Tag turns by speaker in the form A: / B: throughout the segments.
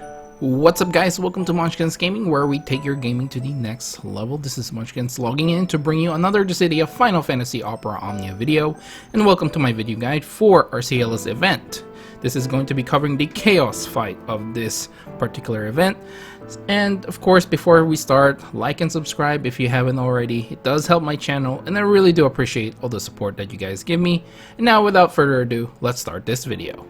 A: What's up, guys? Welcome to Munchkins Gaming, where we take your gaming to the next level. This is Munchkins logging in to bring you another Dissidia Final Fantasy Opera Omnia video, and welcome to my video guide for Arciela's event. This is going to be covering the chaos fight of this particular event. And of course, before we start, like and subscribe if you haven't already. It does help my channel, and I really do appreciate all the support that you guys give me. And now, without further ado, let's start this video.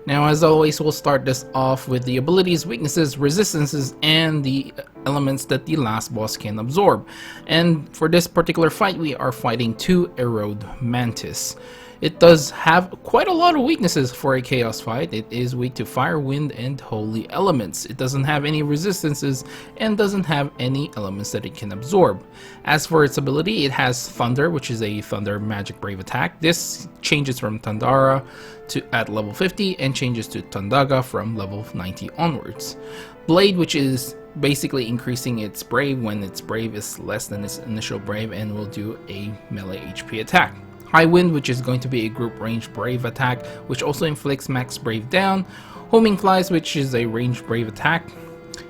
A: Now, as always, we'll start this off with the abilities, weaknesses, resistances, and the elements that the last boss can absorb. And for this particular fight, we are fighting two ERODE MANTIS. It does have quite a lot of weaknesses for a chaos fight. It is weak to fire, wind, and holy elements. It doesn't have any resistances and doesn't have any elements that it can absorb. As for its ability, it has Thunder, which is a Thunder Magic Brave attack. This changes from Tandara at level 50 and changes to Tandaga from level 90 onwards. Blade, which is basically increasing its brave when its brave is less than its initial brave, and will do a melee HP attack. High Wind, which is going to be a group range brave attack, which also inflicts max brave down. Homing Flies, which is a range brave attack.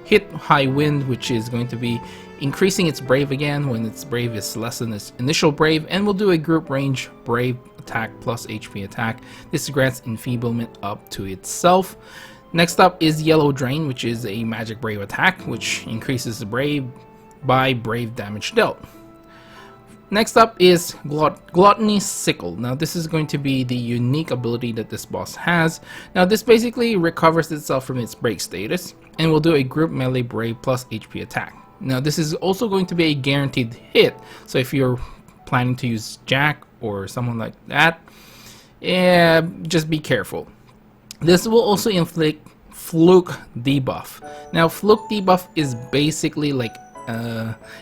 A: Hit High Wind, which is going to be increasing its brave again when its brave is less than its initial brave, and will do a group range brave attack plus HP attack. This grants enfeeblement up to itself. Next up is Yellow Drain, which is a magic brave attack, which increases the brave by brave damage dealt. Next up is Gluttony Sickle. Now, this is going to be the unique ability that this boss has. Now, this basically recovers itself from its break status and will do a group melee brave plus HP attack. Now, this is also going to be a guaranteed hit, so if you're planning to use Jack or someone like that, just be careful. This will also inflict Fluke debuff. Now, Fluke debuff is basically like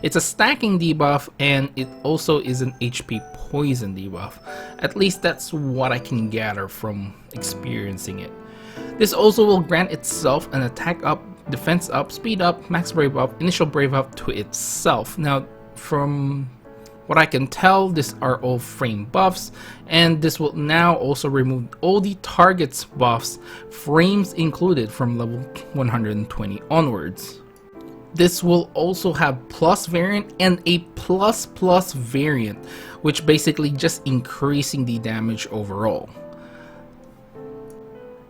A: it's a stacking debuff, and it also is an HP poison debuff. At least that's what I can gather from experiencing it. This also will grant itself an attack up, defense up, speed up, max brave up, initial brave up to itself. Now, from what I can tell, these are all frame buffs, and this will now also remove all the target's buffs, frames included, from level 120 onwards. This will also have plus variant and a plus variant, which basically just increasing the damage overall.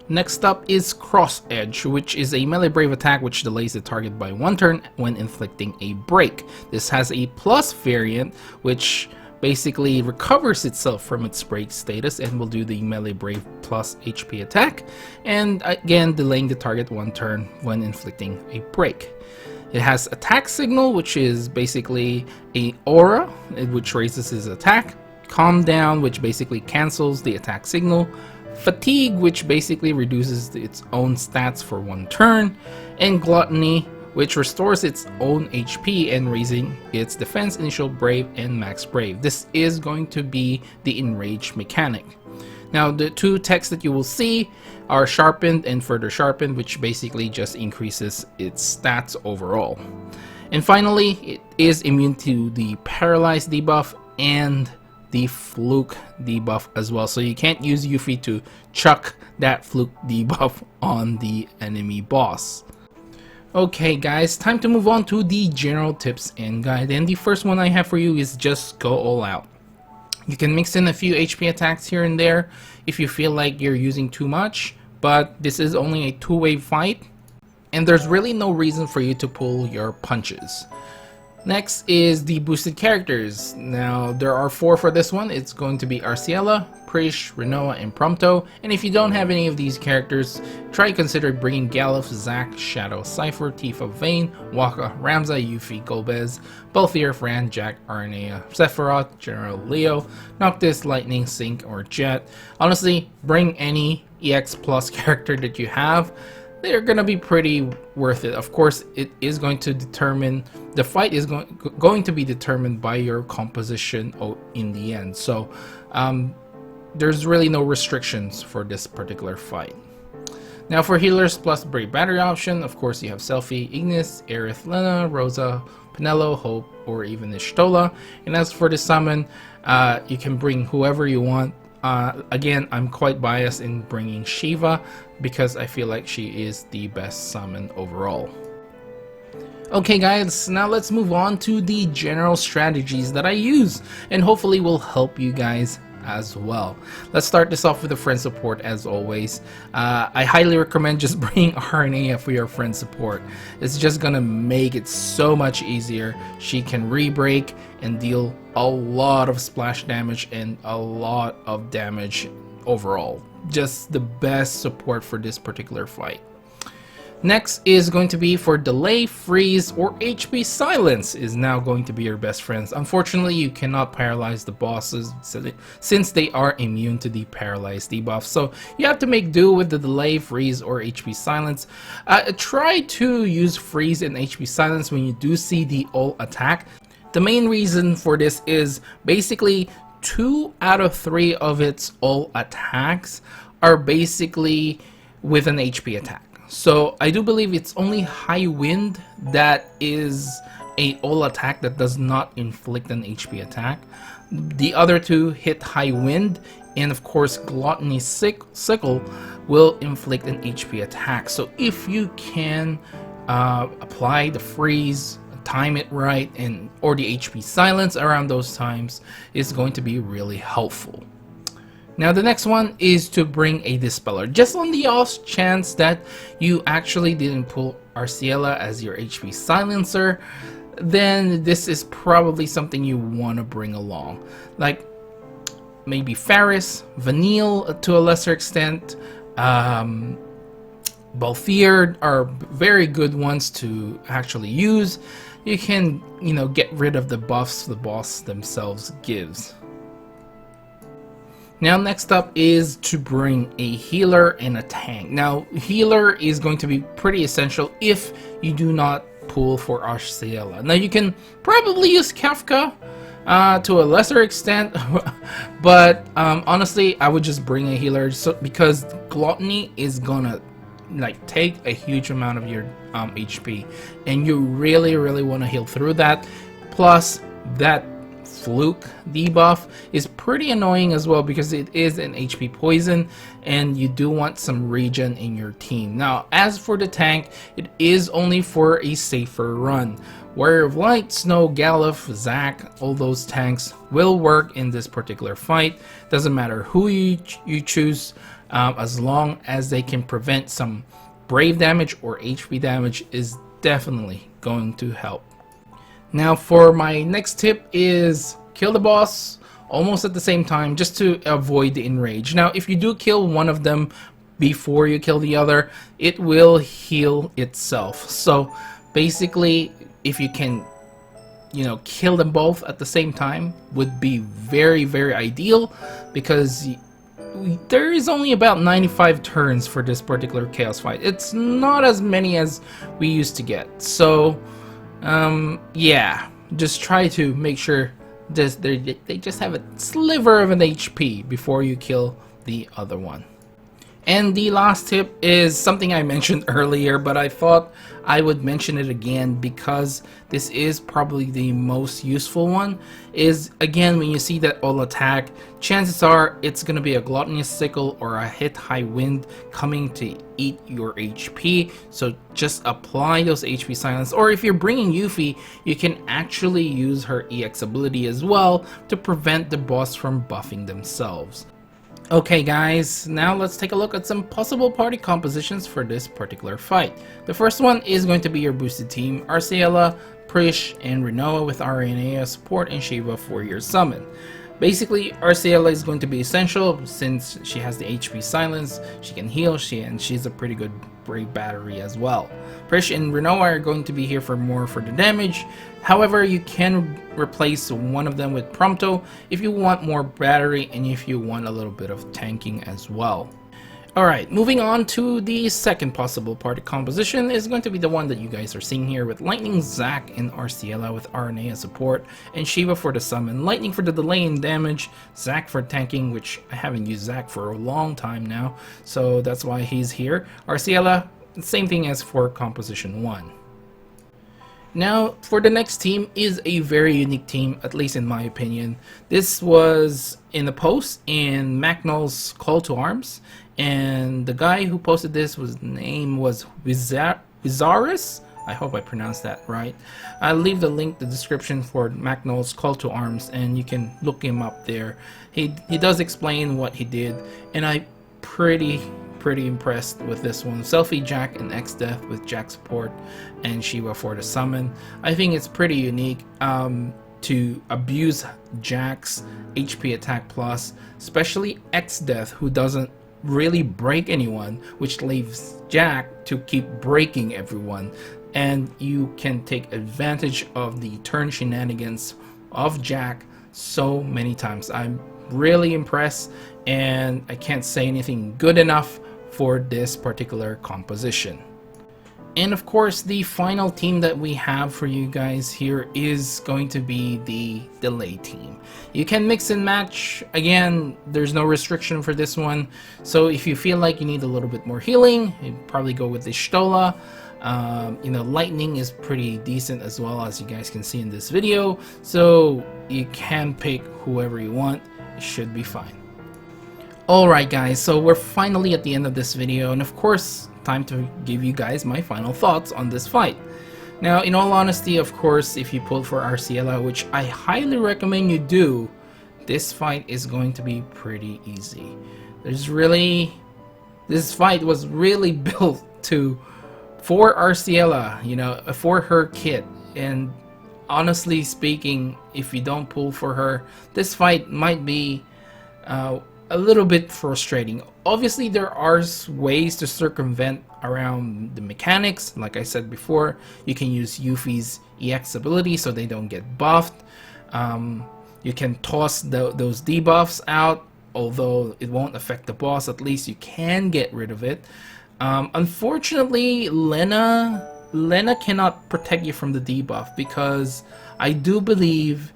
A: Next up is Cross Edge, which is a melee brave attack which delays the target by 1 turn when inflicting a break. This has a plus variant which basically recovers itself from its break status and will do the melee brave plus HP attack, and again delaying the target 1 turn when inflicting a break. It has Attack Signal, which is basically a aura, which raises his attack. Calm Down, which basically cancels the attack signal. Fatigue, which basically reduces its own stats for 1 turn. And Gluttony, which restores its own HP and raising its defense, initial brave, and max brave. This is going to be the Enrage mechanic. Now, the two texts that you will see are Sharpened and Further Sharpened, which basically just increases its stats overall. And finally, it is immune to the Paralyzed debuff and the Fluke debuff as well. So you can't use Yuffie to chuck that Fluke debuff on the enemy boss. Okay guys, time to move on to the general tips and guide. And the first one I have for you is just go all out. You can mix in a few HP attacks here and there if you feel like you're using too much, but this is only a two-way fight, and there's really no reason for you to pull your punches. Next is the boosted characters. Now, there are 4 for this one. It's going to be Arciela, Prish, Renoa, and Prompto. And if you don't have any of these characters, try consider bringing Galuf, Zack, Shadow, Cypher, Tifa, Vayne, Waka, Ramza, Yuffie, Golbez, Balthier, Fran, Jack, Aranea, Sephiroth, General Leo, Noctis, Lightning, Sync, or Jet. Honestly, bring any EX Plus character that you have. They're gonna be pretty worth it. Of course, it is going to determine, the fight is going to be determined by your composition in the end. So there's really no restrictions for this particular fight. Now, for healers plus Brave Battery option, of course you have Selphie, Ignis, Aerith, Lena, Rosa, Penelo, Hope, or even Ishtola. And as for the summon, you can bring whoever you want. Again, I'm quite biased in bringing Shiva because I feel like she is the best summon overall. Okay guys, now let's move on to the general strategies that I use and hopefully will help you guys as well. Let's start this off with the friend support as always. I highly recommend just bringing RNA for your friend support. It's just gonna make it so much easier. She can re-break and deal a lot of splash damage and a lot of damage overall. Just the best support for this particular fight. Next is going to be for delay, freeze, or HP silence is now going to be your best friends. Unfortunately, you cannot paralyze the bosses since they are immune to the paralyzed debuff. So you have to make do with the delay, freeze, or HP silence. Try to use freeze and HP silence when you do see the ult attack. The main reason for this is basically 2 out of 3 of its ult attacks are basically with an HP attack. So I do believe it's only High Wind that is a ult attack that does not inflict an HP attack. The other 2 hit High Wind, and of course Gluttony Sickle will inflict an HP attack. So if you can apply the freeze, time it right, or the HP silence around those times, is going to be really helpful. Now the next one is to bring a Dispeller. Just on the off chance that you actually didn't pull Arciela as your HP silencer, then this is probably something you want to bring along. Like maybe Faris, Vanille to a lesser extent, Balthier are very good ones to actually use. You can, get rid of the buffs the boss themselves gives. Now next up is to bring a healer and a tank. Now healer is going to be pretty essential if you do not pull for Arciela. Now you can probably use Kafka to a lesser extent, but honestly I would just bring a healer because Gluttony is gonna take a huge amount of your HP, and you really want to heal through that. Plus that Fluke debuff is pretty annoying as well because it is an HP poison and you do want some regen in your team. Now as for the tank, it is only for a safer run. Warrior of Light, Snow, Galuf, Zac, all those tanks will work in this particular fight. Doesn't matter who you choose, as long as they can prevent some brave damage or HP damage is definitely going to help. Now for my next tip is kill the boss almost at the same time just to avoid the enrage. Now if you do kill one of them before you kill the other, it will heal itself. So basically if you can kill them both at the same time would be very ideal, because there is only about 95 turns for this particular chaos fight. It's not as many as we used to get. So yeah, just try to make sure they just have a sliver of an HP before you kill the other one. And the last tip is something I mentioned earlier, but I thought I would mention it again because this is probably the most useful one. Is again, when you see that ult attack, chances are it's going to be a Gluttony Sickle or a hit High Wind coming to eat your HP. So just apply those HP silence, or if you're bringing Yuffie, you can actually use her EX ability as well to prevent the boss from buffing themselves. Okay guys, now let's take a look at some possible party compositions for this particular fight. The first one is going to be your boosted team, Arciela, Prish, and Rinoa with RNA as support and Shiva for your summon. Basically, Arciela is going to be essential since she has the HP silence, she can heal, and she's a pretty good brave battery as well. Prish and Rinoa are going to be here for more for the damage. However, you can replace one of them with Prompto if you want more battery and if you want a little bit of tanking as well. Alright, moving on to the second possible party composition is going to be the one that you guys are seeing here with Lightning, Zac, and Arciela with RNA as support, and Shiva for the summon, Lightning for the delay and damage, Zac for tanking, which I haven't used Zac for a long time now, so that's why he's here. Arciela, same thing as for composition 1. Now, for the next team is a very unique team, at least in my opinion. This was in a post in Macnol's Call to Arms, and the guy who posted this name was Wizaris. I hope I pronounced that right. I'll leave the link in the description for Macnol's Call to Arms, and you can look him up there. He does explain what he did, and I'm pretty impressed with this one. Selfie Jack and X-Death with Jack support and Shiva for the summon. I think it's pretty unique to abuse Jack's HP attack plus, especially X-Death, who doesn't really break anyone, which leaves Jack to keep breaking everyone, and you can take advantage of the turn shenanigans of Jack so many times. I'm really impressed, and I can't say anything good enough for this particular composition. And of course, the final team that we have for you guys here is going to be the delay team. You can mix and match. Again, there's no restriction for this one, so if you feel like you need a little bit more healing, you probably go with the Stola. You know, lightning is pretty decent as well, as you guys can see in this video, so you can pick whoever you want. It should be fine. Alright guys, so we're finally at the end of this video, and of course, time to give you guys my final thoughts on this fight. Now, in all honesty, of course, if you pull for Arciela, which I highly recommend you do, this fight is going to be pretty easy. This fight was really built for Arciela, you know, for her kit, and honestly speaking, if you don't pull for her, this fight might be a little bit frustrating. Obviously, there are ways to circumvent around the mechanics. Like I said before, you can use Yuffie's EX ability so they don't get buffed. You can toss those debuffs out, although it won't affect the boss. At least you can get rid of it. Unfortunately, Lena cannot protect you from the debuff, because I do believe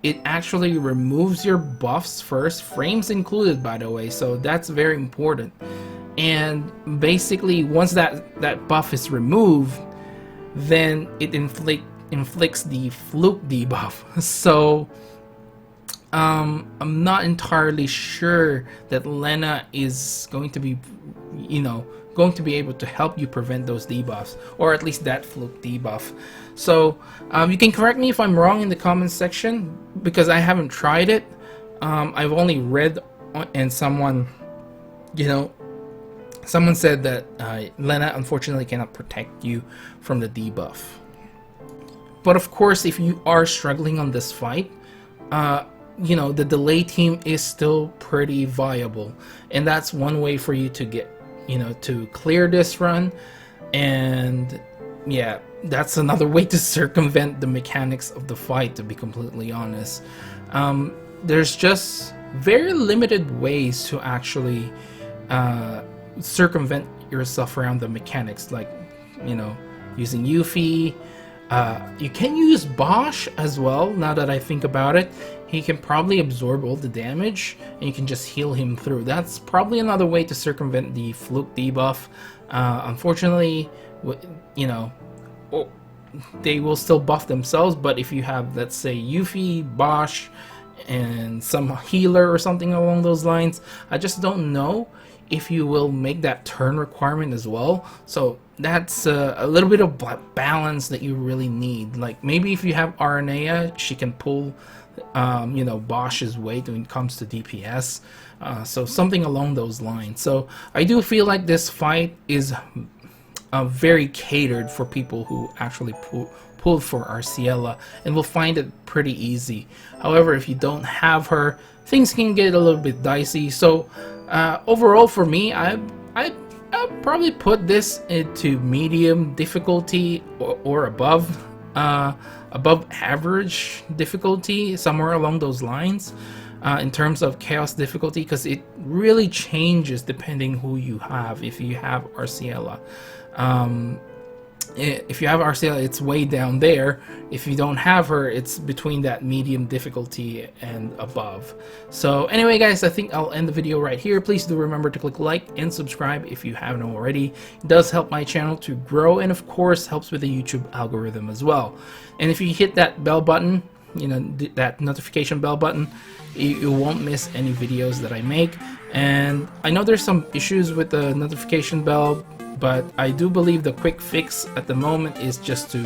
A: it actually removes your buffs first, frames included, by the way, so that's very important. And basically, once that buff is removed, then it inflicts the fluke debuff. So I'm not entirely sure that Lena is going to be, you know, going to be able to help you prevent those debuffs, or at least that fluke debuff. So you can correct me if I'm wrong in the comments section, because I haven't tried it. I've only read, and someone said that Lena unfortunately cannot protect you from the debuff. But of course, if you are struggling on this fight, you know, the delay team is still pretty viable, and that's one way for you to get, you know, to clear this run. And yeah, that's another way to circumvent the mechanics of the fight, to be completely honest. There's just very limited ways to actually circumvent yourself around the mechanics, like, you know, using Yuffie. You can use Bosch as well, now that I think about it. He can probably absorb all the damage, and you can just heal him through. That's probably another way to circumvent the fluke debuff. Unfortunately, you know, they will still buff themselves, but if you have, let's say, Yuffie, Bosch, and some healer or something along those lines, I just don't know if you will make that turn requirement as well. So that's a little bit of balance that you really need. Like, maybe if you have Aranea, she can pull you know, Bosch's weight when it comes to DPS, so something along those lines. So I do feel like this fight is very catered for people who actually pull for Arciela, and will find it pretty easy. However, if you don't have her, things can get a little bit dicey. So overall, for me, I'd probably put this into medium difficulty or above average difficulty, somewhere along those lines, in terms of chaos difficulty, because it really changes depending who you have. If you have Arciela, If you have Arciela, it's way down there. If you don't have her, it's between that medium difficulty and above. So anyway, guys, I think I'll end the video right here. Please do remember to click like and subscribe if you haven't already. It does help my channel to grow, and of course helps with the YouTube algorithm as well. And if you hit that bell button, you know, that notification bell button, you won't miss any videos that I make. And I know there's some issues with the notification bell, but I do believe the quick fix at the moment is just to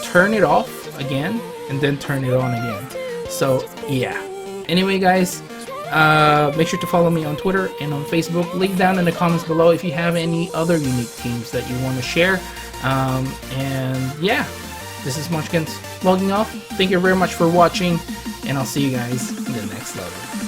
A: turn it off again and then turn it on again. So yeah, anyway guys, make sure to follow me on Twitter and on Facebook. Link down in the comments below if you have any other unique teams that you want to share. And yeah, this is Munchkins logging off. Thank you very much for watching, and I'll see you guys in the next level.